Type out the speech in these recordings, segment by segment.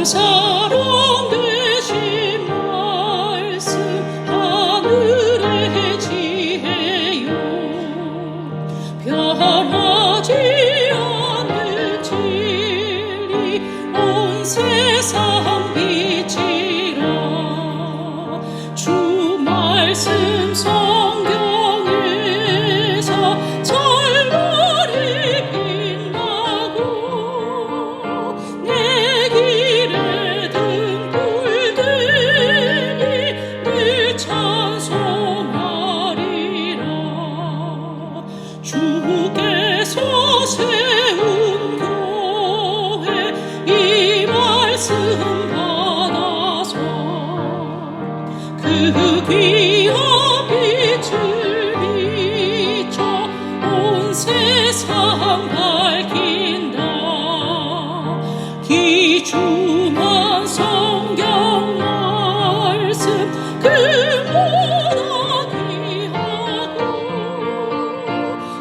사랑 되신 말씀 하늘의 지혜요 변하지 않는 진리 온 세상 빛이라 주 말씀 성경에서 찬란히 빛나고 내 길에 등불 되니 늘 찬송하리라 주께서 세운 교회 이 말씀 받아서 그 귀한 빛을 비춰 온 세상 밝힌다 귀중한 성경 말씀 그보다 귀하고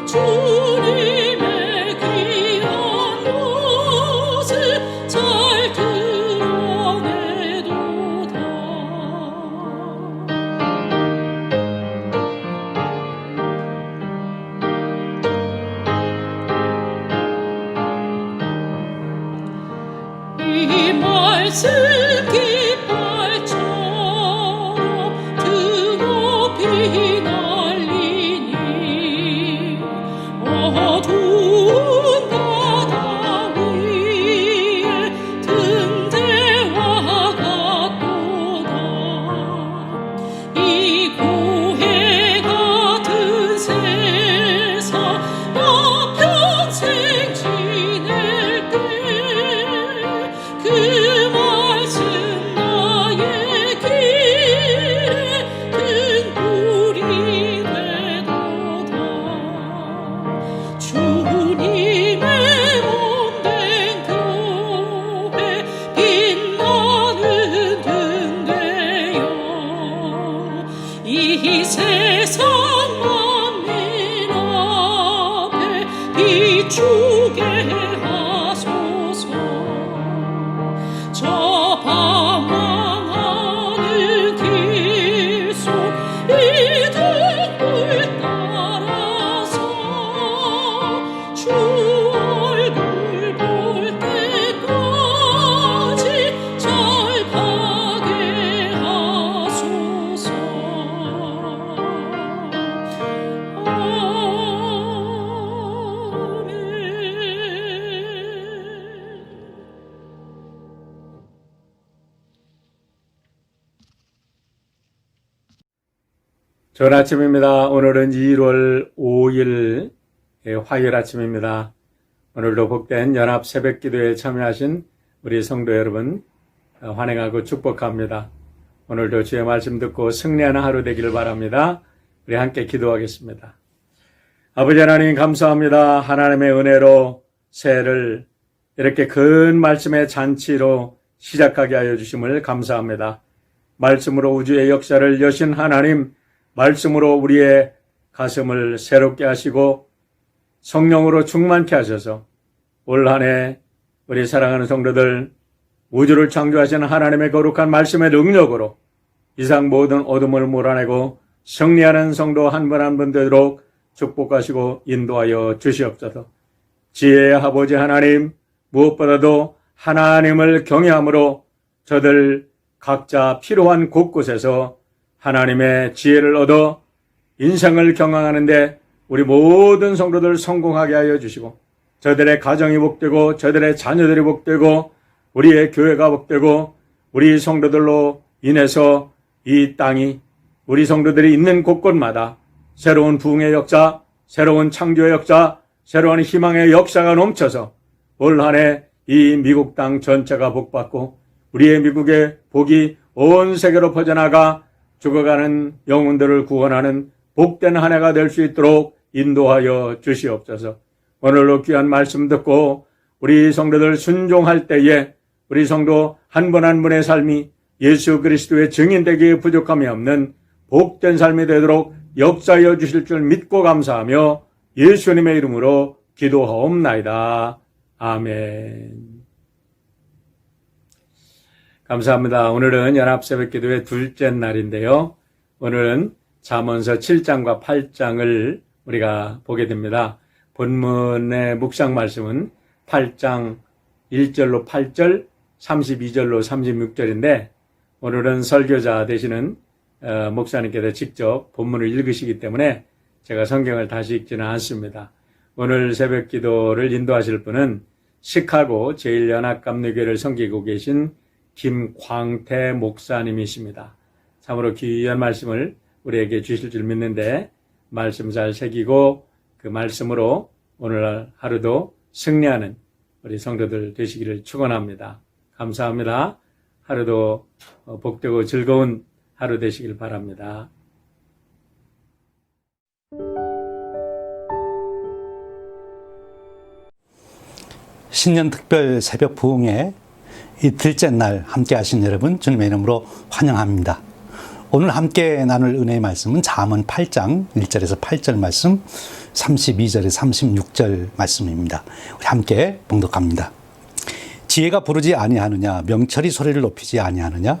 주님의 귀한 모습 잘 드러내도다 이 말씀 깃발처럼 등높이 날리니 어두운 바다 위에 등대와 같도다 이 고해 같은 세상 나 평생 지낼 때 그 말씀 나의 길에 등불이 되도다 주님의 몸된 교회 빛나는 등 되어 이 세상 만민 앞에 비추게 하소서 저 방황하는 길 속 이 등불 따라서 주 얼굴 볼 때까지 잘 가게 하소서 좋은 아침입니다. 오늘은 1월 5일 화요일 아침입니다. 오늘도 복된 연합 새벽 기도에 참여하신 우리 성도 여러분 환영하고 축복합니다. 오늘도 주의 말씀 듣고 승리하는 하루 되기를 바랍니다. 우리 함께 기도하겠습니다. 아버지 하나님 감사합니다. 하나님의 은혜로 새해를 이렇게 큰 말씀의 잔치로 시작하게 하여 주심을 감사합니다. 말씀으로 우주의 역사를 여신 하나님, 말씀으로 우리의 가슴을 새롭게 하시고 성령으로 충만케 하셔서 올 한 해 우리 사랑하는 성도들 우주를 창조하시는 하나님의 거룩한 말씀의 능력으로 이상 모든 어둠을 몰아내고 승리하는 성도 한 분 한 분 되도록 축복하시고 인도하여 주시옵소서. 지혜의 아버지 하나님, 무엇보다도 하나님을 경외함으로 저들 각자 필요한 곳곳에서 하나님의 지혜를 얻어 인생을 경영하는데 우리 모든 성도들 성공하게 하여 주시고 저들의 가정이 복되고 저들의 자녀들이 복되고 우리의 교회가 복되고 우리 성도들로 인해서 이 땅이 우리 성도들이 있는 곳곳마다 새로운 부흥의 역사, 새로운 창조의 역사, 새로운 희망의 역사가 넘쳐서 올 한 해 이 미국 땅 전체가 복받고 우리의 미국의 복이 온 세계로 퍼져나가 죽어가는 영혼들을 구원하는 복된 한 해가 될 수 있도록 인도하여 주시옵소서. 오늘로 귀한 말씀 듣고 우리 성도들 순종할 때에 우리 성도 한 분 한 분의 삶이 예수 그리스도의 증인되기에 부족함이 없는 복된 삶이 되도록 역사하여 주실 줄 믿고 감사하며 예수님의 이름으로 기도하옵나이다. 아멘. 감사합니다. 오늘은 연합새벽기도의 둘째 날인데요. 오늘은 잠언서 7장과 8장을 우리가 보게 됩니다. 본문의 묵상 말씀은 8장 1절로 8절, 32절로 36절인데 오늘은 설교자 되시는 목사님께서 직접 본문을 읽으시기 때문에 제가 성경을 다시 읽지는 않습니다. 오늘 새벽기도를 인도하실 분은 시카고 제1연합감리교회를 섬기고 계신 김광태 목사님이십니다. 참으로 귀한 말씀을 우리에게 주실 줄 믿는데 말씀 잘 새기고 그 말씀으로 오늘 하루도 승리하는 우리 성도들 되시기를 축원합니다. 감사합니다. 하루도 복되고 즐거운 하루 되시길 바랍니다. 신년 특별 새벽 부흥회 이틀째 날 함께 하신 여러분 주님의 이름으로 환영합니다. 오늘 함께 나눌 은혜의 말씀은 잠언 8장 1절에서 8절 말씀, 32절에서 36절 말씀입니다. 우리 함께 봉독합니다. 지혜가 부르지 아니하느냐, 명철이 소리를 높이지 아니하느냐,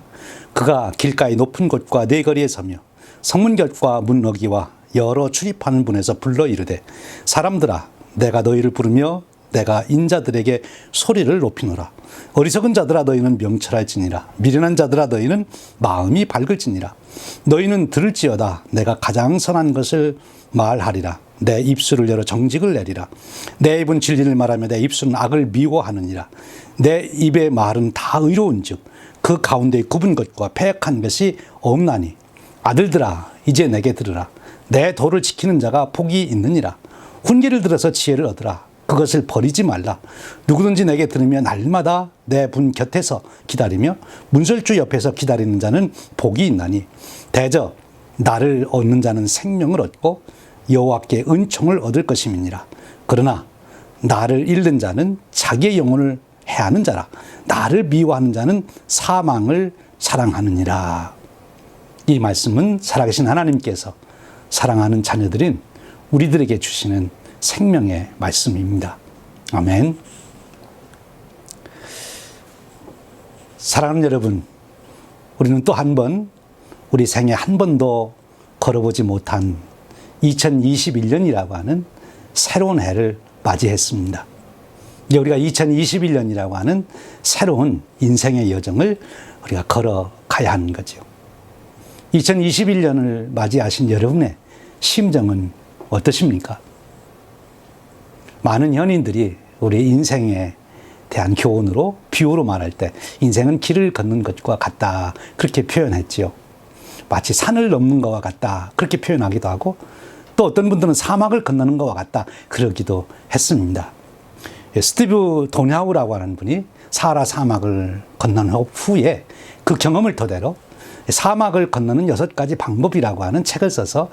그가 길가의 높은 곳과 네거리에 서며 성문곁과 문너기와 여러 출입하는 분에서 불러 이르되, 사람들아 내가 너희를 부르며 내가 인자들에게 소리를 높이노라. 어리석은 자들아 너희는 명철할지니라. 미련한 자들아 너희는 마음이 밝을지니라. 너희는 들을지어다. 내가 가장 선한 것을 말하리라. 내 입술을 열어 정직을 내리라. 내 입은 진리를 말하며 내 입술은 악을 미워하느니라. 내 입의 말은 다 의로운즉 그 가운데 굽은 것과 패역한 것이 없나니. 아들들아 이제 내게 들으라. 내 도를 지키는 자가 복이 있느니라. 훈계를 들어서 지혜를 얻으라. 그것을 버리지 말라. 누구든지 내게 들으며 날마다 내 문 곁에서 기다리며 문설주 옆에서 기다리는 자는 복이 있나니. 대저 나를 얻는 자는 생명을 얻고 여호와께 은총을 얻을 것임이니라. 그러나 나를 잃는 자는 자기의 영혼을 해하는 자라. 나를 미워하는 자는 사망을 사랑하느니라. 이 말씀은 살아계신 하나님께서 사랑하는 자녀들인 우리들에게 주시는 생명의 말씀입니다. 아멘. 사랑하는 여러분, 우리는 또 한 번 우리 생에 한 번도 걸어보지 못한 2021년이라고 하는 새로운 해를 맞이했습니다. 우리가 2021년이라고 하는 새로운 인생의 여정을 우리가 걸어가야 하는 거죠. 2021년을 맞이하신 여러분의 심정은 어떠십니까? 많은 현인들이 우리 인생에 대한 교훈으로 비유로 말할 때 인생은 길을 걷는 것과 같다 그렇게 표현했지요. 마치 산을 넘는 것과 같다 그렇게 표현하기도 하고 또 어떤 분들은 사막을 건너는 것과 같다 그러기도 했습니다. 스티브 도냐우라고 하는 분이 사하라 사막을 건넌 후에 그 경험을 토대로 사막을 건너는 6가지 방법이라고 하는 책을 써서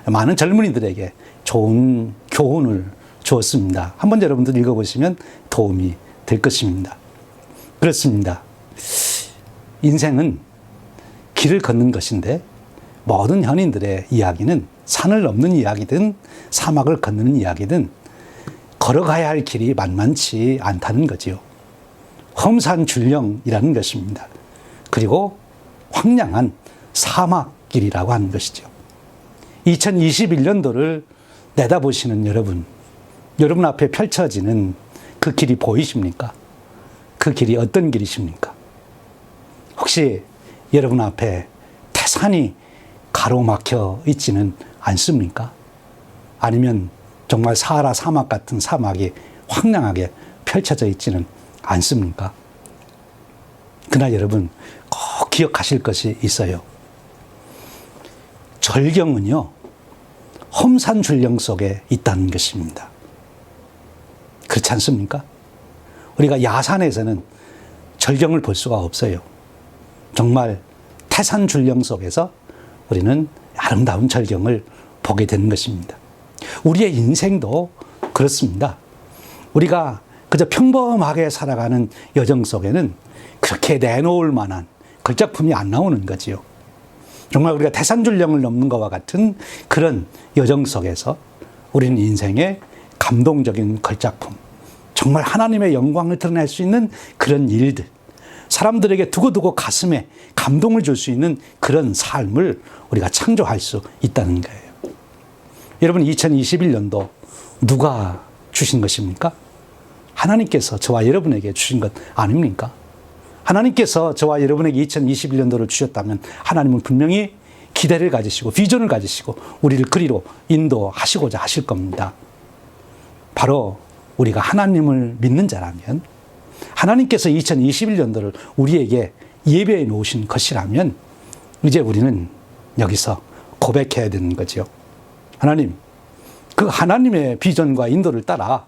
많은 젊은이들에게 좋은 교훈을 주었습니다. 한번 여러분들 읽어보시면 도움이 될 것입니다. 그렇습니다. 인생은 길을 걷는 것인데 모든 현인들의 이야기는 산을 넘는 이야기든 사막을 건너는 이야기든 걸어가야 할 길이 만만치 않다는 거지요. 험산줄령이라는 것입니다. 그리고 황량한 사막길이라고 하는 것이죠. 2021년도를 내다보시는 여러분 앞에 펼쳐지는 그 길이 보이십니까? 그 길이 어떤 길이십니까? 혹시 여러분 앞에 태산이 가로막혀 있지는 않습니까? 아니면 정말 사하라 사막 같은 사막이 황량하게 펼쳐져 있지는 않습니까? 그러나 여러분 꼭 기억하실 것이 있어요. 절경은요, 험산줄령 속에 있다는 것입니다. 그렇지 않습니까? 우리가 야산에서는 절경을 볼 수가 없어요. 정말 태산줄령 속에서 우리는 아름다운 절경을 보게 되는 것입니다. 우리의 인생도 그렇습니다. 우리가 그저 평범하게 살아가는 여정 속에는 그렇게 내놓을 만한 걸작품이 안 나오는 거지요. 정말 우리가 태산줄령을 넘는 것과 같은 그런 여정 속에서 우리는 인생의 감동적인 걸작품, 정말 하나님의 영광을 드러낼 수 있는 그런 일들, 사람들에게 두고두고 가슴에 감동을 줄 수 있는 그런 삶을 우리가 창조할 수 있다는 거예요. 여러분, 2021년도 누가 주신 것입니까? 하나님께서 저와 여러분에게 주신 것 아닙니까? 하나님께서 저와 여러분에게 2021년도를 주셨다면 하나님은 분명히 기대를 가지시고 비전을 가지시고 우리를 그리로 인도하시고자 하실 겁니다. 바로 우리가 하나님을 믿는 자라면, 하나님께서 2021년도를 우리에게 예배해 놓으신 것이라면 이제 우리는 여기서 고백해야 되는 거죠. 하나님, 그 하나님의 비전과 인도를 따라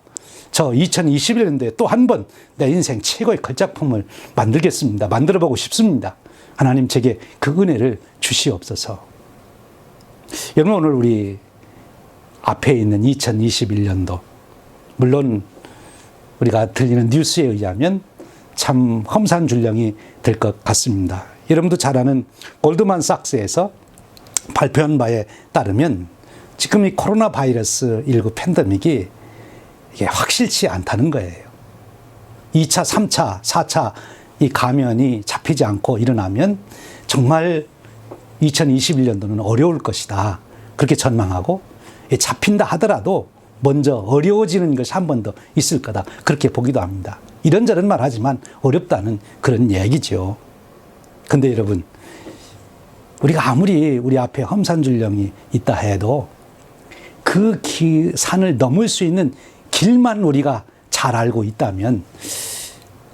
저 2021년도에 또 한 번 내 인생 최고의 걸작품을 만들겠습니다. 만들어보고 싶습니다. 하나님, 제게 그 은혜를 주시옵소서. 여러분, 오늘 우리 앞에 있는 2021년도, 물론 우리가 들리는 뉴스에 의하면 참 험산줄령이 될 것 같습니다. 여러분도 잘 아는 골드만삭스에서 발표한 바에 따르면 지금 이 코로나 바이러스 19 팬데믹이 이게 확실치 않다는 거예요. 2차, 3차, 4차 이 감염이 잡히지 않고 일어나면 정말 2021년도는 어려울 것이다. 그렇게 전망하고, 잡힌다 하더라도 먼저 어려워지는 것이 한 번 더 있을 거다. 그렇게 보기도 합니다. 이런저런 말 하지만 어렵다는 그런 얘기죠. 근데 여러분, 우리가 아무리 우리 앞에 험산줄령이 있다 해도 그 산을 넘을 수 있는 길만 우리가 잘 알고 있다면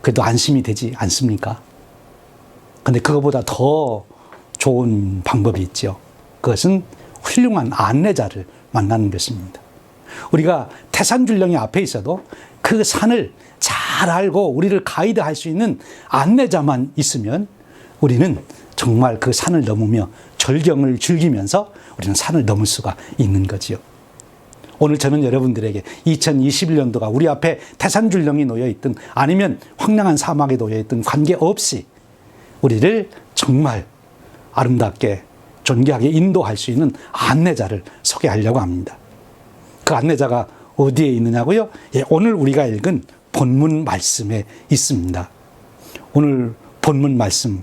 그래도 안심이 되지 않습니까? 근데 그거보다 더 좋은 방법이 있죠. 그것은 훌륭한 안내자를 만나는 것입니다. 우리가 태산줄령이 앞에 있어도 그 산을 잘 알고 우리를 가이드할 수 있는 안내자만 있으면 우리는 정말 그 산을 넘으며 절경을 즐기면서 우리는 산을 넘을 수가 있는 거지요. 오늘 저는 여러분들에게 2021년도가 우리 앞에 태산줄령이 놓여있든 아니면 황량한 사막에 놓여있든 관계없이 우리를 정말 아름답게 존귀하게 인도할 수 있는 안내자를 소개하려고 합니다. 그 안내자가 어디에 있느냐고요? 오늘 우리가 읽은 본문 말씀에 있습니다. 오늘 본문 말씀,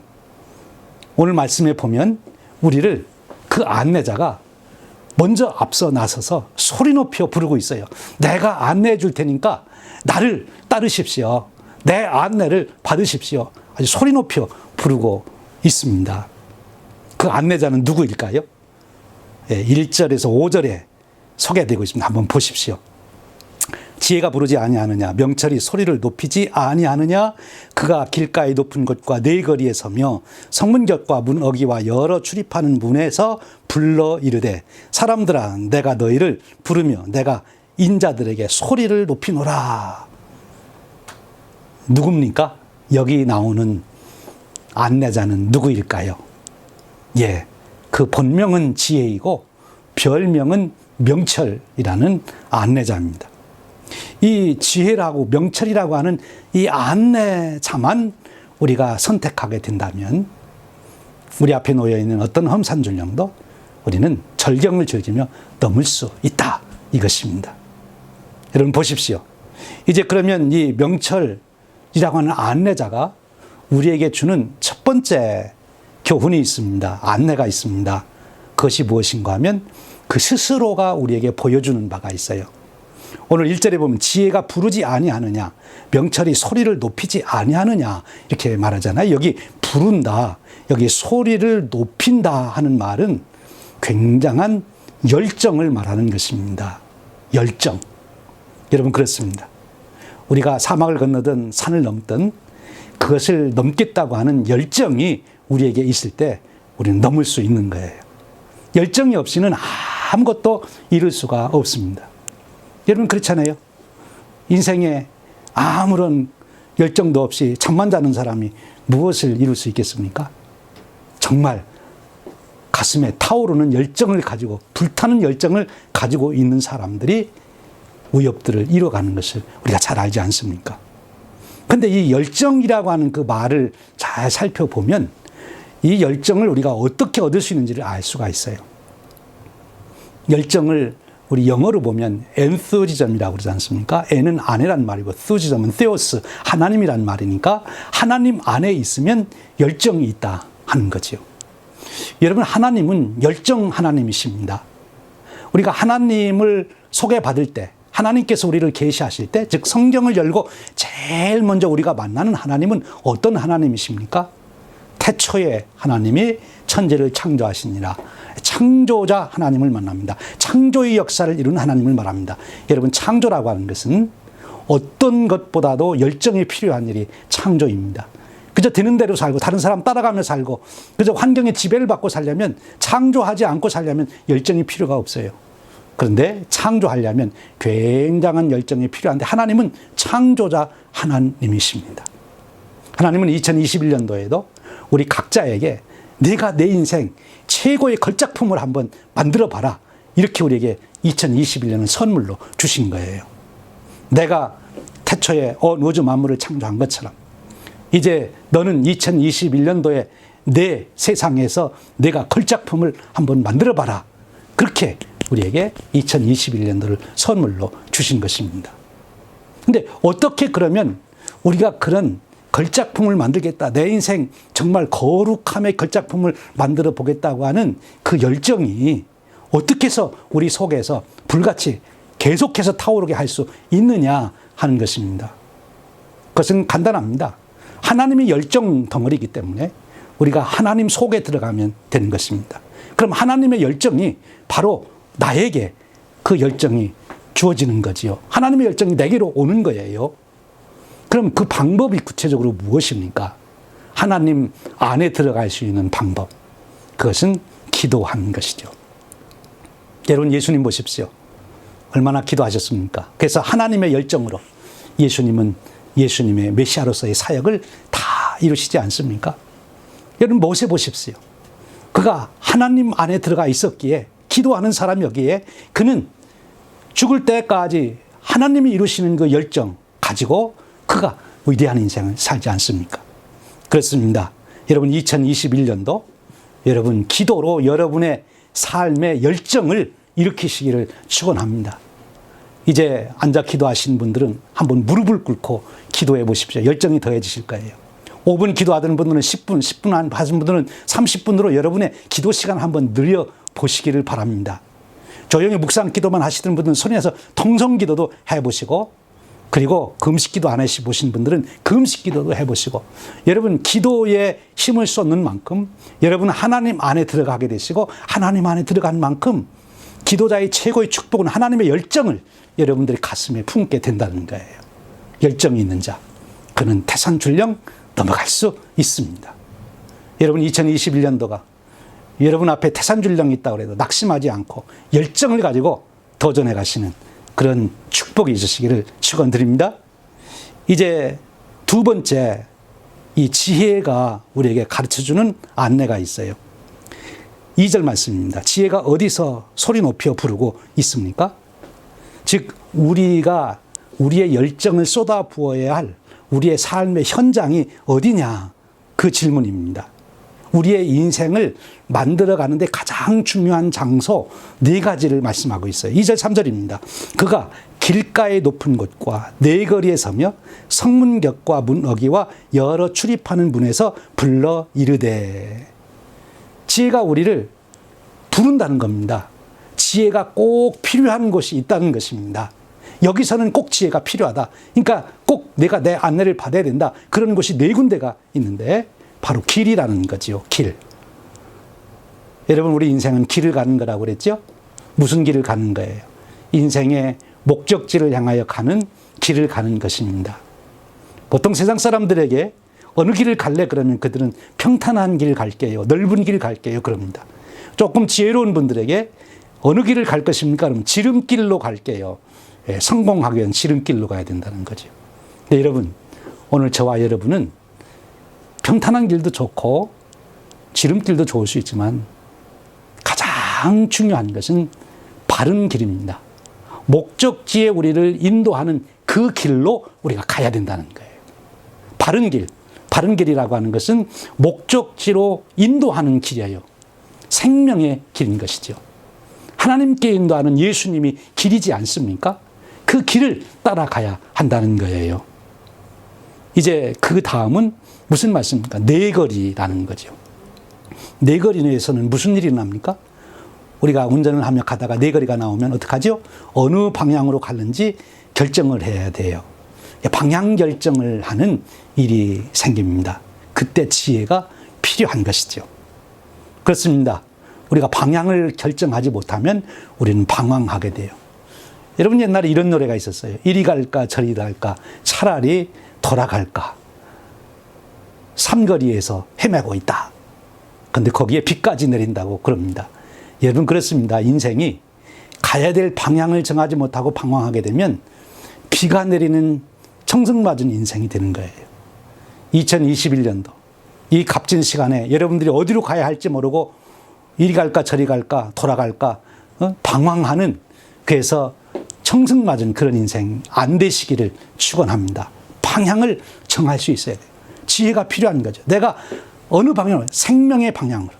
오늘 말씀에 보면 우리를 그 안내자가 먼저 앞서 나서서 소리 높여 부르고 있어요. 내가 안내해 줄 테니까 나를 따르십시오. 내 안내를 받으십시오. 아주 소리 높여 부르고 있습니다. 그 안내자는 누구일까요? 1절에서 5절에 소개되고 있습니다. 한번 보십시오. 지혜가 부르지 아니하느냐, 명철이 소리를 높이지 아니하느냐, 그가 길가의 높은 곳과 네거리에 서며 성문 곁과 문 어기와 여러 출입하는 문에서 불러 이르되, 사람들아 내가 너희를 부르며 내가 인자들에게 소리를 높이노라. 누굽니까? 여기 나오는 안내자는 누구일까요? 그 본명은 지혜이고 별명은 명철이라는 안내자입니다. 이 지혜라고 명철이라고 하는 이 안내자만 우리가 선택하게 된다면 우리 앞에 놓여있는 어떤 험산줄령도 우리는 절경을 즐기며 넘을 수 있다, 이것입니다. 여러분 보십시오. 이제 그러면 이 명철이라고 하는 안내자가 우리에게 주는 첫 번째 교훈이 있습니다. 안내가 있습니다. 그것이 무엇인가 하면 그 스스로가 우리에게 보여주는 바가 있어요. 오늘 1절에 보면 지혜가 부르지 아니하느냐, 명철이 소리를 높이지 아니하느냐 이렇게 말하잖아요. 여기 부른다, 여기 소리를 높인다 하는 말은 굉장한 열정을 말하는 것입니다. 열정. 여러분 그렇습니다. 우리가 사막을 건너든 산을 넘든 그것을 넘겠다고 하는 열정이 우리에게 있을 때 우리는 넘을 수 있는 거예요. 열정이 없이는 아무것도 이룰 수가 없습니다. 여러분 그렇잖아요. 인생에 아무런 열정도 없이 잠만 자는 사람이 무엇을 이룰 수 있겠습니까? 정말 가슴에 타오르는 열정을 가지고, 불타는 열정을 가지고 있는 사람들이 위협들을 이뤄가는 것을 우리가 잘 알지 않습니까? 근데 이 열정이라고 하는 그 말을 잘 살펴보면 이 열정을 우리가 어떻게 얻을 수 있는지를 알 수가 있어요. 열정을 우리 영어로 보면 enthusiasm이라고 그러지 않습니까? N은 아내란 말이고 enthusiasm은 theos, 하나님이란 말이니까 하나님 안에 있으면 열정이 있다 하는 거지요. 여러분, 하나님은 열정 하나님이십니다. 우리가 하나님을 소개받을 때, 하나님께서 우리를 계시하실 때, 즉 성경을 열고 제일 먼저 우리가 만나는 하나님은 어떤 하나님이십니까? 태초에 하나님이 천지를 창조하시니라. 창조자 하나님을 만납니다. 창조의 역사를 이룬 하나님을 말합니다. 여러분, 창조라고 하는 것은 어떤 것보다도 열정이 필요한 일이 창조입니다. 그저 되는 대로 살고 다른 사람 따라가며 살고 그저 환경의 지배를 받고 살려면, 창조하지 않고 살려면 열정이 필요가 없어요. 그런데 창조하려면 굉장한 열정이 필요한데 하나님은 창조자 하나님이십니다. 하나님은 2021년도에도 우리 각자에게 내가 내 인생 최고의 걸작품을 한번 만들어 봐라, 이렇게 우리에게 2021년을 선물로 주신 거예요. 내가 태초에 우주 만물을 창조한 것처럼 이제 너는 2021년도에 내 세상에서 내가 걸작품을 한번 만들어 봐라, 그렇게 우리에게 2021년도를 선물로 주신 것입니다. 근데 어떻게 그러면 우리가 그런 걸작품을 만들겠다, 내 인생 정말 거룩함의 걸작품을 만들어 보겠다고 하는 그 열정이 어떻게 해서 우리 속에서 불같이 계속해서 타오르게 할 수 있느냐 하는 것입니다. 그것은 간단합니다. 하나님이 열정 덩어리이기 때문에 우리가 하나님 속에 들어가면 되는 것입니다. 그럼 하나님의 열정이 바로 나에게 그 열정이 주어지는 거지요. 하나님의 열정이 내게로 오는 거예요. 그럼 그 방법이 구체적으로 무엇입니까? 하나님 안에 들어갈 수 있는 방법. 그것은 기도하는 것이죠. 여러분, 예수님 보십시오. 얼마나 기도하셨습니까? 그래서 하나님의 열정으로 예수님은 예수님의 메시아로서의 사역을 다 이루시지 않습니까? 여러분, 모세 보십시오. 그가 하나님 안에 들어가 있었기에, 기도하는 사람이었기에 그는 죽을 때까지 하나님이 이루시는 그 열정 가지고 그가 위대한 인생을 살지 않습니까? 그렇습니다. 여러분, 2021년도 여러분 기도로 여러분의 삶의 열정을 일으키시기를 축원합니다. 이제 앉아 기도하신 분들은 한번 무릎을 꿇고 기도해 보십시오. 열정이 더해지실 거예요. 5분 기도하던 분들은 10분, 10분 안 하신 분들은 30분으로 여러분의 기도 시간 한번 늘려 보시기를 바랍니다. 조용히 묵상 기도만 하시던 분들은 손에서 통성 기도도 해보시고, 그리고 금식 기도 안 해보신 분들은 금식 기도도 해보시고, 여러분 기도에 힘을 쏟는 만큼 여러분 하나님 안에 들어가게 되시고, 하나님 안에 들어간 만큼 기도자의 최고의 축복은 하나님의 열정을 여러분들의 가슴에 품게 된다는 거예요. 열정이 있는 자, 그는 태산줄령 넘어갈 수 있습니다. 여러분, 2021년도가 여러분 앞에 태산줄령이 있다고 해도 낙심하지 않고 열정을 가지고 도전해 가시는 그런 축복이 있으시기를 축원드립니다. 이제 두 번째, 이 지혜가 우리에게 가르쳐주는 안내가 있어요. 2절 말씀입니다. 지혜가 어디서 소리 높여 부르고 있습니까? 즉 우리가 우리의 열정을 쏟아 부어야 할 우리의 삶의 현장이 어디냐, 그 질문입니다. 우리의 인생을 만들어가는데 가장 중요한 장소 4가지를 말씀하고 있어요. 2절 3절입니다. 그가 길가의 높은 곳과 네거리에 서며 성문격과 문어기와 여러 출입하는 문에서 불러 이르되. 지혜가 우리를 부른다는 겁니다. 지혜가 꼭 필요한 곳이 있다는 것입니다. 여기서는 꼭 지혜가 필요하다. 그러니까 꼭 내가 내 안내를 받아야 된다. 그런 곳이 4군데가 있는데 바로 길이라는 거지요. 길. 여러분, 우리 인생은 길을 가는 거라고 그랬죠? 무슨 길을 가는 거예요? 인생의 목적지를 향하여 가는 길을 가는 것입니다. 보통 세상 사람들에게 어느 길을 갈래? 그러면 그들은 평탄한 길 갈게요, 넓은 길 갈게요, 그럽니다. 조금 지혜로운 분들에게 어느 길을 갈 것입니까? 그러면 지름길로 갈게요. 성공하기 위한 지름길로 가야 된다는 거죠. 근데 여러분, 오늘 저와 여러분은 평탄한 길도 좋고 지름길도 좋을 수 있지만 가장 중요한 것은 바른 길입니다. 목적지에 우리를 인도하는 그 길로 우리가 가야 된다는 거예요. 바른 길. 바른 길이라고 하는 것은 목적지로 인도하는 길이에요. 생명의 길인 것이죠. 하나님께 인도하는 예수님이 길이지 않습니까? 그 길을 따라가야 한다는 거예요. 이제 그 다음은 무슨 말씀입니까? 내거리라는 거죠. 내거리에서는 무슨 일이 납니까? 우리가 운전을 하며 가다가 내거리가 나오면 어떡하죠? 어느 방향으로 가는지 결정을 해야 돼요. 방향 결정을 하는 일이 생깁니다. 그때 지혜가 필요한 것이죠. 그렇습니다. 우리가 방향을 결정하지 못하면 우리는 방황하게 돼요. 여러분, 옛날에 이런 노래가 있었어요. 이리 갈까 저리 갈까 차라리 돌아갈까. 삼거리에서 헤매고 있다. 근데 거기에 비까지 내린다고 그럽니다. 여러분, 그렇습니다. 인생이 가야 될 방향을 정하지 못하고 방황하게 되면 비가 내리는 청승맞은 인생이 되는 거예요. 2021년도 이 값진 시간에 여러분들이 어디로 가야 할지 모르고 이리 갈까 저리 갈까 돌아갈까 방황하는, 그래서 청승맞은 그런 인생 안 되시기를 축원합니다. 방향을 정할 수 있어야 돼요. 지혜가 필요한 거죠. 내가 어느 방향으로, 생명의 방향으로,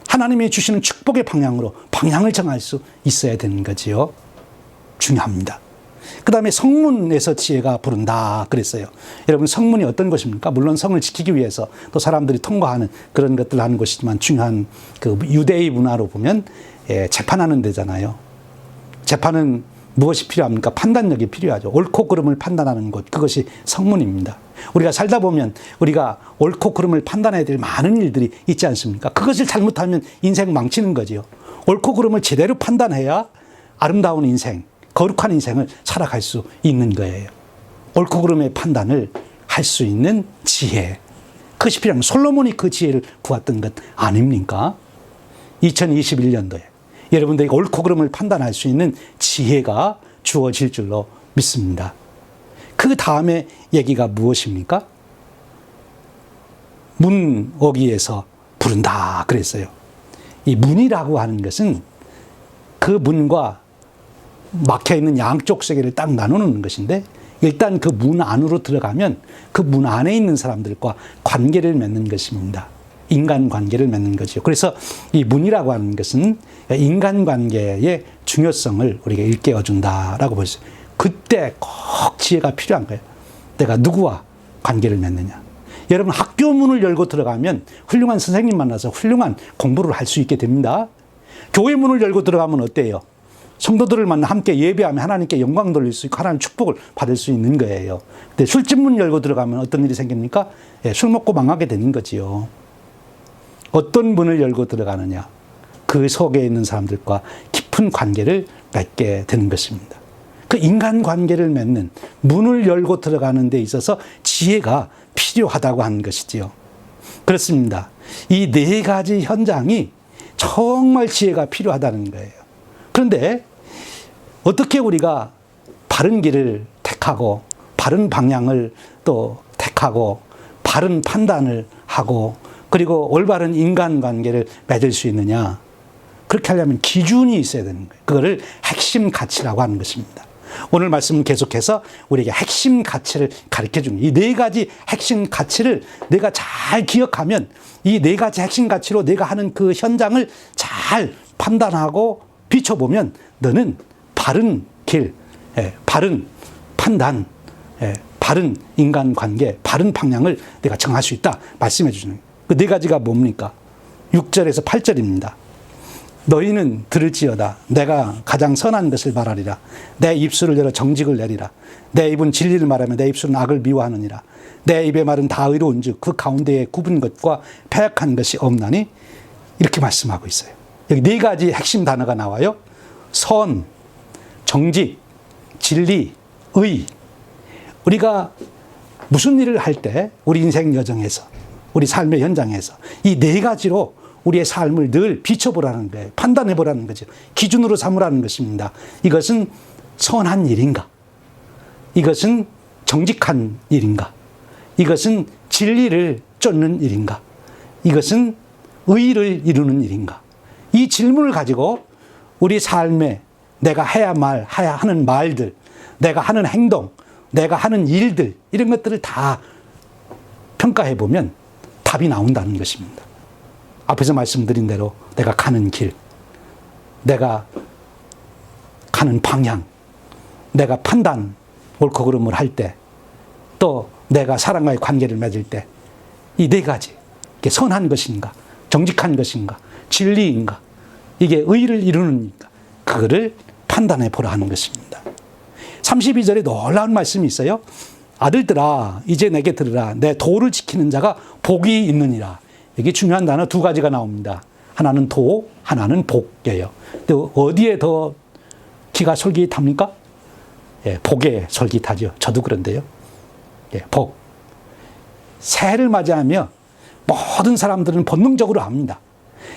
하나님이 주시는 축복의 방향으로 방향을 정할 수 있어야 되는 거지요. 중요합니다. 그 다음에 성문에서 지혜가 부른다 그랬어요. 여러분, 성문이 어떤 것입니까? 물론 성을 지키기 위해서 또 사람들이 통과하는 그런 것들을 하는 곳이지만, 중요한 그 유대의 문화로 보면 재판하는 데잖아요. 재판은 무엇이 필요합니까? 판단력이 필요하죠. 옳고 그름을 판단하는 곳, 그것이 성문입니다. 우리가 살다 보면 우리가 옳고 그름을 판단해야 될 많은 일들이 있지 않습니까? 그것을 잘못하면 인생 망치는 거지요. 옳고 그름을 제대로 판단해야 아름다운 인생, 거룩한 인생을 살아갈 수 있는 거예요. 옳고 그름의 판단을 할 수 있는 지혜, 그것이 필요합니다. 솔로몬이 그 지혜를 구했던 것 아닙니까? 2021년도에 여러분들이 옳고 그름을 판단할 수 있는 지혜가 주어질 줄로 믿습니다. 그 다음에 얘기가 무엇입니까? 문어기에서 부른다 그랬어요. 이 문이라고 하는 것은 그 문과 막혀있는 양쪽 세계를 딱 나누는 것인데, 일단 그 문 안으로 들어가면 그 문 안에 있는 사람들과 관계를 맺는 것입니다. 인간관계를 맺는 거죠. 그래서 이 문이라고 하는 것은 인간관계의 중요성을 우리가 일깨워준다라고 볼 수 있어요. 그때 꼭 지혜가 필요한 거예요. 내가 누구와 관계를 맺느냐. 여러분, 학교 문을 열고 들어가면 훌륭한 선생님 만나서 훌륭한 공부를 할 수 있게 됩니다. 교회 문을 열고 들어가면 어때요? 성도들을 만나 함께 예배하며 하나님께 영광 돌릴 수 있고 하나님 축복을 받을 수 있는 거예요. 근데 술집 문 열고 들어가면 어떤 일이 생깁니까? 술 먹고 망하게 되는 거지요. 어떤 문을 열고 들어가느냐, 그 속에 있는 사람들과 깊은 관계를 맺게 되는 것입니다. 그 인간관계를 맺는 문을 열고 들어가는 데 있어서 지혜가 필요하다고 하는 것이지요. 그렇습니다. 이 네 가지 현장이 정말 지혜가 필요하다는 거예요. 그런데 어떻게 우리가 바른 길을 택하고 바른 방향을 또 택하고 바른 판단을 하고 그리고 올바른 인간관계를 맺을 수 있느냐? 그렇게 하려면 기준이 있어야 되는 거예요. 그거를 핵심 가치라고 하는 것입니다. 오늘 말씀은 계속해서 우리에게 핵심 가치를 가르쳐주는, 이 네 가지 핵심 가치를 내가 잘 기억하면 이 네 가지 핵심 가치로 내가 하는 그 현장을 잘 판단하고 비춰보면 너는 바른 길, 바른 판단, 바른 인간관계, 바른 방향을 내가 정할 수 있다 말씀해 주시는 거예요. 그 네 가지가 뭡니까? 6절에서 8절입니다. 너희는 들을지어다. 내가 가장 선한 것을 말하리라. 내 입술을 열어 정직을 내리라. 내 입은 진리를 말하며 내 입술은 악을 미워하느니라. 내 입의 말은 다 의로운 즉 그 가운데에 굽은 것과 패역한 것이 없나니, 이렇게 말씀하고 있어요. 여기 네 가지 핵심 단어가 나와요. 선, 정직, 진리, 의. 우리가 무슨 일을 할 때 우리 인생 여정에서, 우리 삶의 현장에서 이 네 가지로 우리의 삶을 늘 비춰보라는 거예요. 판단해보라는 거죠. 기준으로 삼으라는 것입니다. 이것은 선한 일인가? 이것은 정직한 일인가? 이것은 진리를 쫓는 일인가? 이것은 의를 이루는 일인가? 이 질문을 가지고 우리 삶에 내가 해야 하는 말들, 내가 하는 행동, 내가 하는 일들, 이런 것들을 다 평가해보면 답이 나온다는 것입니다. 앞에서 말씀드린 대로 내가 가는 길, 내가 가는 방향, 내가 판단, 옳고 그름을 할 때, 또 내가 사람과의 관계를 맺을 때, 이 네 가지, 이게 선한 것인가, 정직한 것인가, 진리인가, 이게 의를 이루는가, 그거를 판단해 보라 하는 것입니다. 32절에 놀라운 말씀이 있어요. 아들들아, 이제 내게 들으라. 내 도를 지키는 자가 복이 있느니라. 여기 중요한 단어 두 가지가 나옵니다. 하나는 도, 하나는 복이에요. 근데 어디에 더 기가 솔깃합니까? 예, 복에 솔깃하죠. 저도 그런데요. 예, 복. 새해를 맞이하며 모든 사람들은 본능적으로 압니다.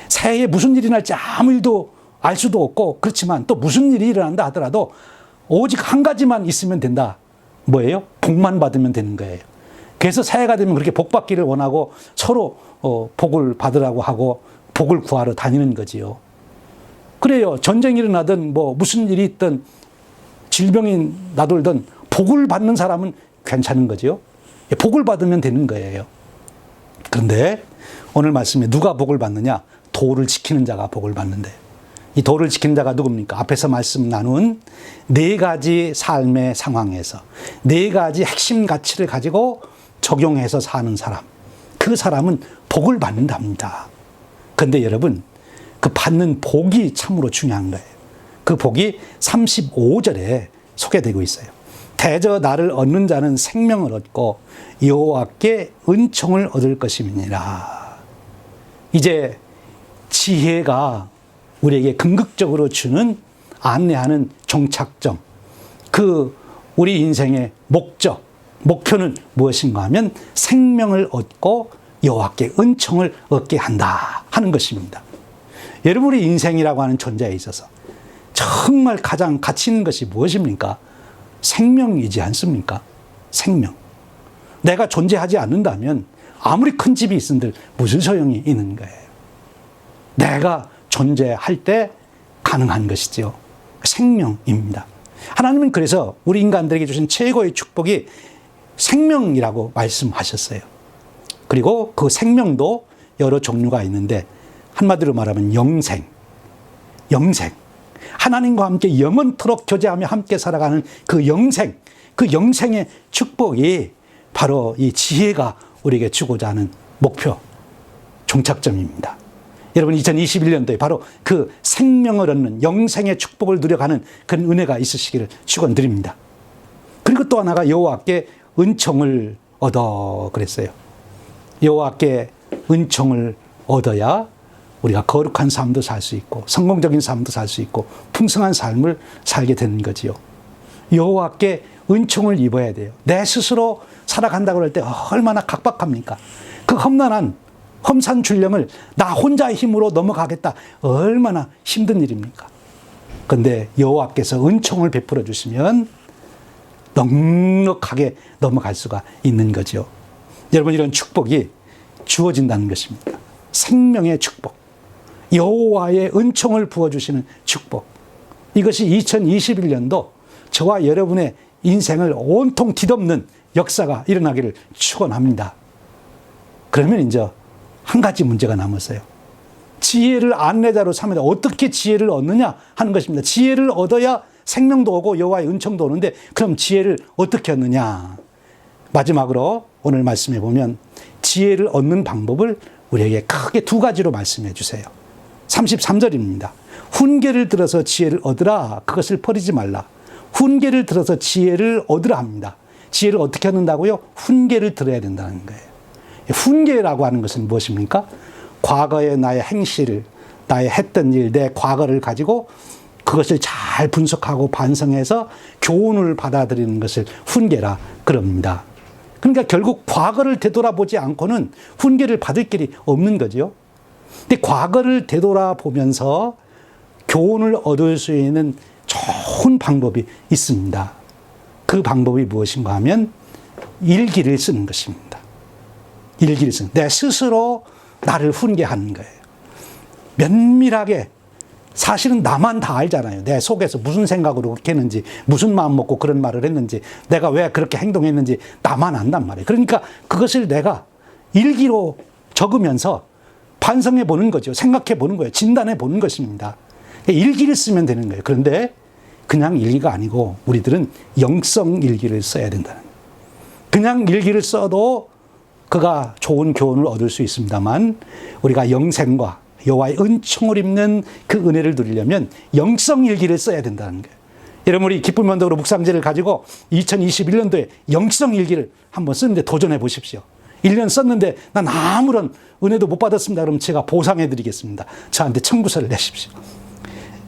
새해에 무슨 일이 날지 아무 일도 알 수도 없고, 그렇지만 또 무슨 일이 일어난다 하더라도 오직 한 가지만 있으면 된다. 뭐예요? 복만 받으면 되는 거예요. 그래서 새해가 되면 그렇게 복 받기를 원하고 서로 복을 받으라고 하고 복을 구하러 다니는 거지요. 그래요. 전쟁이 일어나든 뭐 무슨 일이 있든 질병이 나돌든 복을 받는 사람은 괜찮은 거죠. 복을 받으면 되는 거예요. 그런데 오늘 말씀에 누가 복을 받느냐? 도를 지키는 자가 복을 받는데, 이 도를 지키는 자가 누굽니까? 앞에서 말씀 나눈 네 가지 삶의 상황에서 네 가지 핵심 가치를 가지고 적용해서 사는 사람, 그 사람은 복을 받는답니다. 그런데 여러분, 그 받는 복이 참으로 중요한 거예요. 그 복이 35절에 소개되고 있어요. 대저 나를 얻는 자는 생명을 얻고 여호와께 은총을 얻을 것임이니라. 이제 지혜가 우리에게 궁극적으로 주는, 안내하는 종착점, 그 우리 인생의 목적, 목표는 무엇인가 하면 생명을 얻고 여호와께 은총을 얻게 한다 하는 것입니다. 여러분, 우리 인생이라고 하는 존재에 있어서 정말 가장 가치 있는 것이 무엇입니까? 생명이지 않습니까? 생명. 내가 존재하지 않는다면 아무리 큰 집이 있은들 무슨 소용이 있는 거예요. 내가 존재할 때 가능한 것이죠. 생명입니다. 하나님은 그래서 우리 인간들에게 주신 최고의 축복이 생명이라고 말씀하셨어요. 그리고 그 생명도 여러 종류가 있는데, 한마디로 말하면 영생. 하나님과 함께 영원토록 교제하며 함께 살아가는 그 영생, 그 영생의 축복이 바로 이 지혜가 우리에게 주고자 하는 목표, 종착점입니다. 여러분, 2021년도에 바로 그 생명을 얻는 영생의 축복을 누려가는 그런 은혜가 있으시기를 축원드립니다. 그리고 또 하나가 여호와께 은총을 얻어 그랬어요. 여호와께 은총을 얻어야 우리가 거룩한 삶도 살 수 있고 성공적인 삶도 살 수 있고 풍성한 삶을 살게 되는 거지요. 여호와께 은총을 입어야 돼요. 내 스스로 살아간다고 할 때 얼마나 각박합니까? 그 험난한 험산출령을 나 혼자의 힘으로 넘어가겠다, 얼마나 힘든 일입니까? 그런데 여호와께서 은총을 베풀어 주시면 넉넉하게 넘어갈 수가 있는 거죠. 여러분, 이런 축복이 주어진다는 것입니다. 생명의 축복, 여호와의 은총을 부어주시는 축복, 이것이 2021년도 저와 여러분의 인생을 온통 뒤덮는 역사가 일어나기를 축원합니다. 그러면 이제 한 가지 문제가 남았어요. 지혜를 안내자로 삼는다. 어떻게 지혜를 얻느냐 하는 것입니다. 지혜를 얻어야 생명도 오고 여호와의 은총도 오는데, 그럼 지혜를 어떻게 얻느냐? 마지막으로 오늘 말씀해 보면 지혜를 얻는 방법을 우리에게 크게 두 가지로 말씀해 주세요. 33절입니다. 훈계를 들어서 지혜를 얻으라. 그것을 버리지 말라. 훈계를 들어서 지혜를 얻으라 합니다. 지혜를 어떻게 얻는다고요? 훈계를 들어야 된다는 거예요. 훈계라고 하는 것은 무엇입니까? 과거의 나의 행실, 나의 했던 일, 내 과거를 가지고 그것을 잘 분석하고 반성해서 교훈을 받아들이는 것을 훈계라 그럽니다. 그러니까 결국 과거를 되돌아보지 않고는 훈계를 받을 길이 없는 거죠. 근데 과거를 되돌아보면서 교훈을 얻을 수 있는 좋은 방법이 있습니다. 그 방법이 무엇인가 하면 일기를 쓰는 것입니다. 일기를 쓰는, 내 스스로 나를 훈계하는 거예요. 면밀하게. 사실은 나만 다 알잖아요. 내 속에서 무슨 생각으로 그렇게 했는지, 무슨 마음 먹고 그런 말을 했는지, 내가 왜 그렇게 행동했는지 나만 안단 말이에요. 그러니까 그것을 내가 일기로 적으면서 반성해 보는 거죠. 생각해 보는 거예요. 진단해 보는 것입니다. 일기를 쓰면 되는 거예요. 그런데 그냥 일기가 아니고 우리들은 영성 일기를 써야 된다는 거예요. 그냥 일기를 써도 그가 좋은 교훈을 얻을 수 있습니다만 우리가 영생과 여호와의 은총을 입는 그 은혜를 누리려면 영성 일기를 써야 된다는 거예요. 여러분 우리 기쁨 언덕으로 묵상제를 가지고 2021년도에 영성 일기를 한번 쓰는데 도전해 보십시오. 1년 썼는데 난 아무런 은혜도 못 받았습니다. 그럼 제가 보상해 드리겠습니다. 저한테 청구서를 내십시오.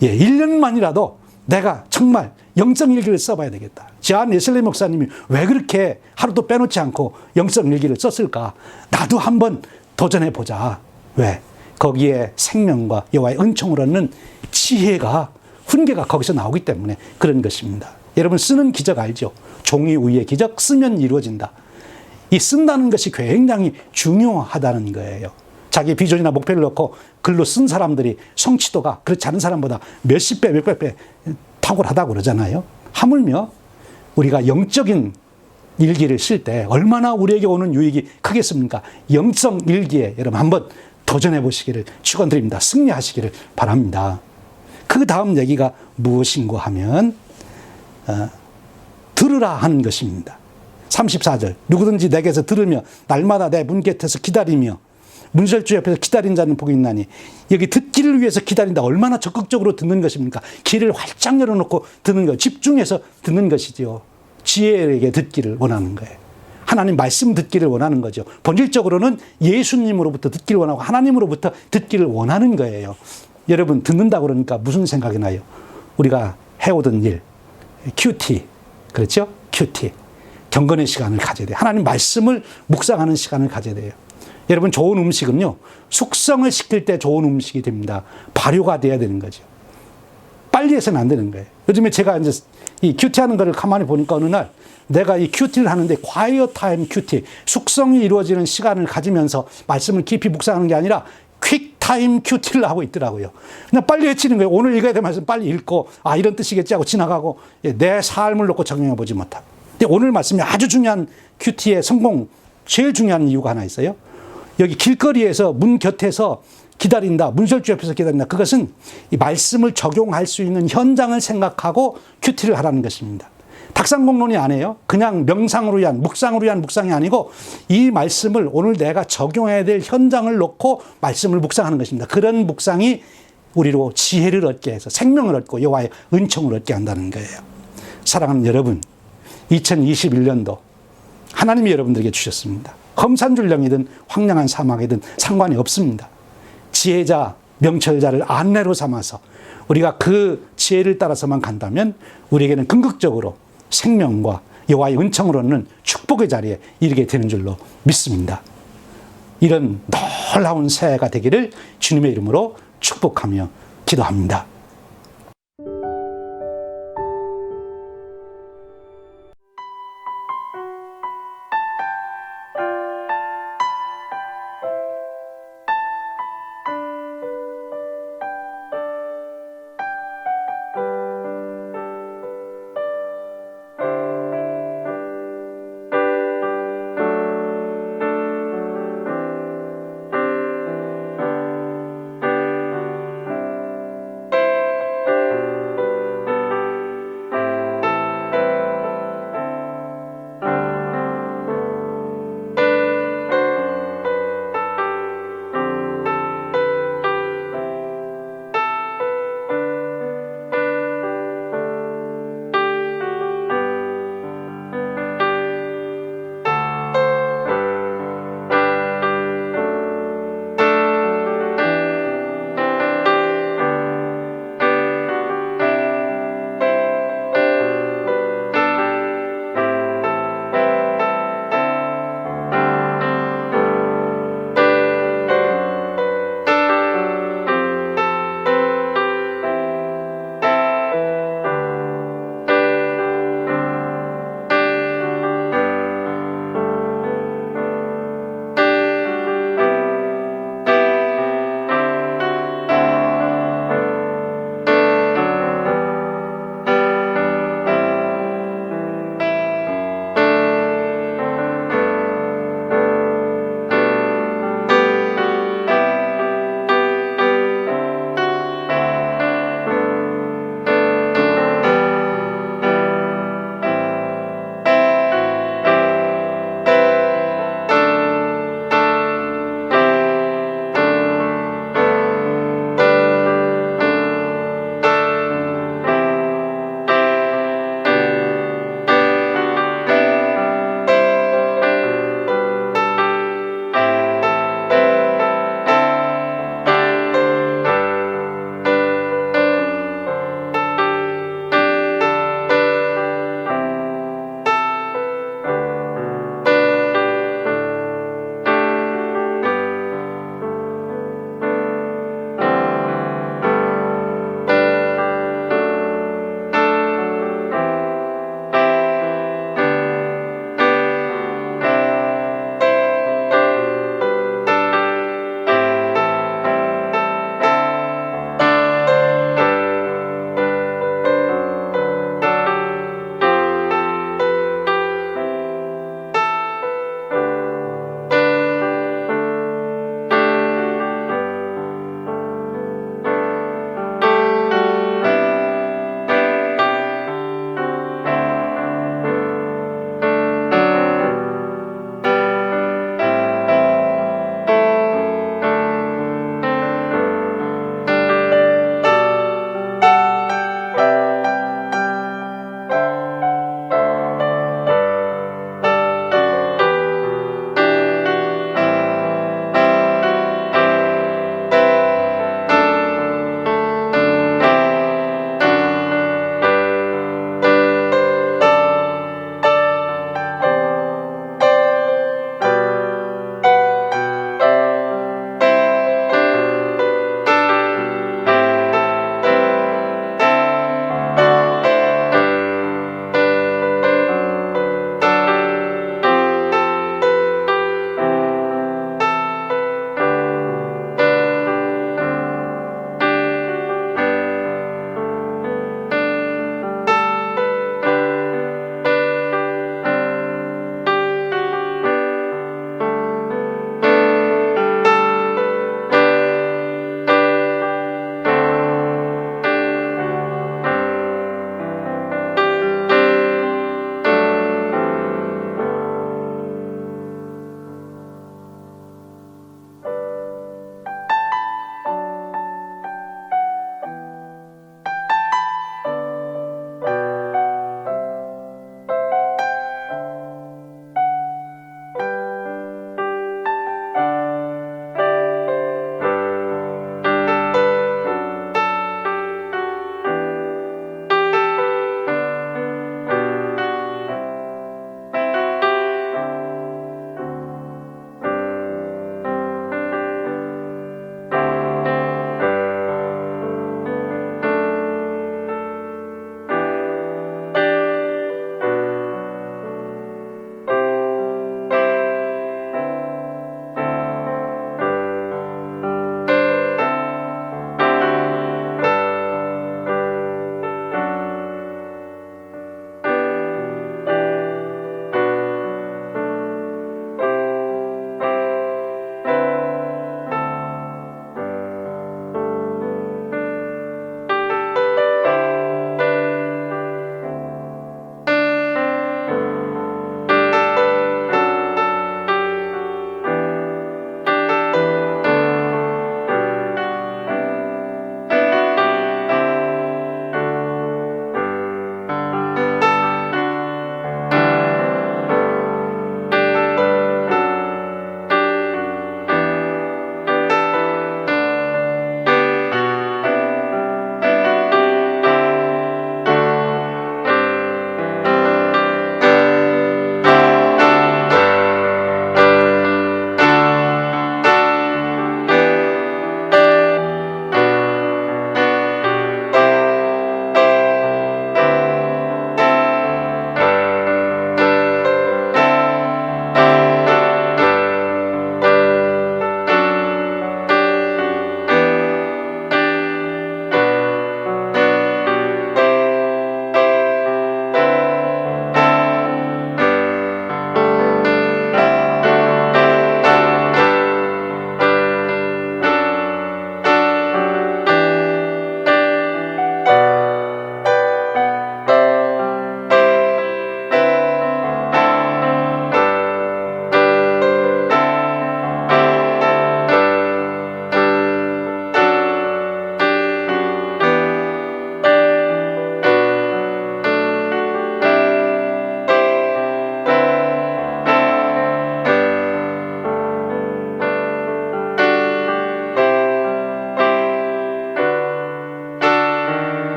1년만이라도 내가 정말 영성 일기를 써봐야 되겠다. 존 웨슬리 목사님이 왜 그렇게 하루도 빼놓지 않고 영성 일기를 썼을까? 나도 한번 도전해 보자. 왜? 거기에 생명과 여호와의 은총을 얻는 지혜가 훈계가 거기서 나오기 때문에 그런 것입니다. 여러분 쓰는 기적 알죠? 종이 위의 기적 쓰면 이루어진다. 이 쓴다는 것이 굉장히 중요하다는 거예요. 자기 비전이나 목표를 놓고 글로 쓴 사람들이 성취도가 그렇지 않은 사람보다 몇십 배, 몇백 배 탁월하다고 그러잖아요. 하물며 우리가 영적인 일기를 쓸 때 얼마나 우리에게 오는 유익이 크겠습니까? 영성 일기에 여러분 한번 도전해 보시기를 축원드립니다. 승리하시기를 바랍니다. 그 다음 얘기가 무엇인가 하면 들으라 하는 것입니다. 34절 누구든지 내게서 들으며 날마다 내 문 곁에서 기다리며 문설주 옆에서 기다린 자는 복이 있나니. 여기 듣기를 위해서 기다린다. 얼마나 적극적으로 듣는 것입니까? 귀를 활짝 열어놓고 듣는 것, 집중해서 듣는 것이죠. 지혜에게 듣기를 원하는 거예요. 하나님 말씀 듣기를 원하는 거죠. 본질적으로는 예수님으로부터 듣기를 원하고 하나님으로부터 듣기를 원하는 거예요. 여러분 듣는다 그러니까 무슨 생각이 나요? 우리가 해오던 일, 큐티, 그렇죠? 큐티. 경건의 시간을 가져야 돼요. 하나님 말씀을 묵상하는 시간을 가져야 돼요. 여러분 좋은 음식은요, 숙성을 시킬 때 좋은 음식이 됩니다. 발효가 돼야 되는 거죠. 빨리 해서는 안 되는 거예요. 요즘에 제가 이제 이 큐티 하는 거를 가만히 보니까 어느 날 내가 이 큐티를 하는데 quiet time 큐티, 숙성이 이루어지는 시간을 가지면서 말씀을 깊이 묵상하는 게 아니라 퀵 타임 큐티를 하고 있더라고요. 그냥 빨리 해치는 거예요. 오늘 읽어야 될 말씀 빨리 읽고, 아, 이런 뜻이겠지 하고 지나가고, 내 삶을 놓고 적용해 보지 못하고. 근데 오늘 말씀이 아주 중요한 큐티의 성공, 제일 중요한 이유가 하나 있어요. 여기 길거리에서 문 곁에서 기다린다, 문설주 옆에서 기다린다. 그것은 이 말씀을 적용할 수 있는 현장을 생각하고 큐티를 하라는 것입니다. 탁상공론이 아니에요. 그냥 명상으로 위한, 묵상으로 위한 묵상이 아니고 이 말씀을 오늘 내가 적용해야 될 현장을 놓고 말씀을 묵상하는 것입니다. 그런 묵상이 우리로 지혜를 얻게 해서 생명을 얻고 여호와의 은총을 얻게 한다는 거예요. 사랑하는 여러분, 2021년도 하나님이 여러분들에게 주셨습니다. 험산줄령이든 황량한 사막이든 상관이 없습니다. 지혜자, 명철자를 안내로 삼아서 우리가 그 지혜를 따라서만 간다면 우리에게는 궁극적으로 생명과 여호와의 은총을 얻는 축복의 자리에 이르게 되는 줄로 믿습니다. 이런 놀라운 새해가 되기를 주님의 이름으로 축복하며 기도합니다.